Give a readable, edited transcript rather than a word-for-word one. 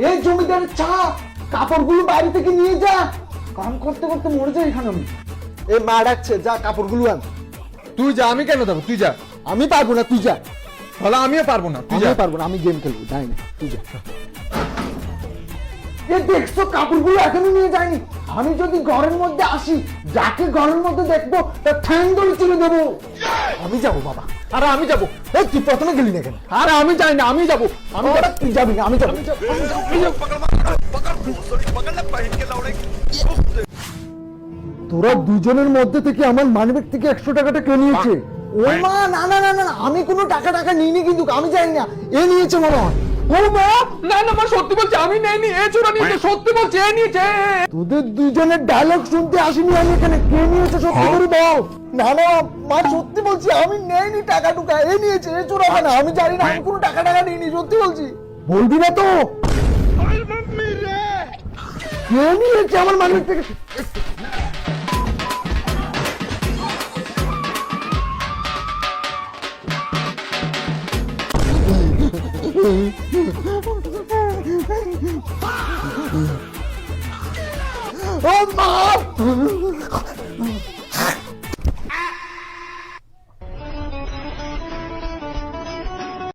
এই জমিদারের চা, কাপড়গুলো বাড়ি থেকে নিয়ে যা। কাম করতে করতে মরে যাই এখানে আমি। এই মা ডাকছে, যা কাপড়গুলো আন। তুই যা, আমি কেন যাবো? তুই যা। আমি পারবো না, তুই যা। তাহলে আমিও পারবো না, তুই যা। আমি পারবো না, আমি গেম খেলবো, যাই না, তুই যা। এ দেখছো কাপড়গুলো এখনো নিয়ে যায়নি। আমি যদি ঘরের মধ্যে আসি, যাকে ঘরের মধ্যে দেখবো তার ঠ্যাং ধরে চিনে দেবো। আমি যাবো বাবা। আরে আমি যাবো। এই তুই প্রথমে গেলি না কেন? আরে আমি যাই না, আমি যাবো। আমি যাবো, তুই যাবি না, আমি যাবো। তোরা দুজনের মধ্যে থেকে আমার মানিব্যাগ থেকে 100 টাকাটা কে নিয়েছে? ও মা, না না না না, আমি কোনো টাকা নিইনি, কিন্তু আমি জানি না, এ নিয়েছে মনে হয়। ও মা, না না মা, সত্যি বলছি আমি নেইনি, এ চোরা নিয়েছে, সত্যি বলছি এ নিয়েছে। তোদের দুজনের ডায়লগ শুনতে আসিনি আমি এখানে, কে নিয়েছে সত্যি করে বল। না না মা, সত্যি বলছি আমি নেইনি টাকা টুকা, এ নিয়েছে, এ চোরাবে না, আমি জানি না, আমি কোনো টাকা নিইনি, সত্যি বলছি। বলবি না তো? কে নিয়েছে আমার মানিব্যাগ থেকে? ও মা,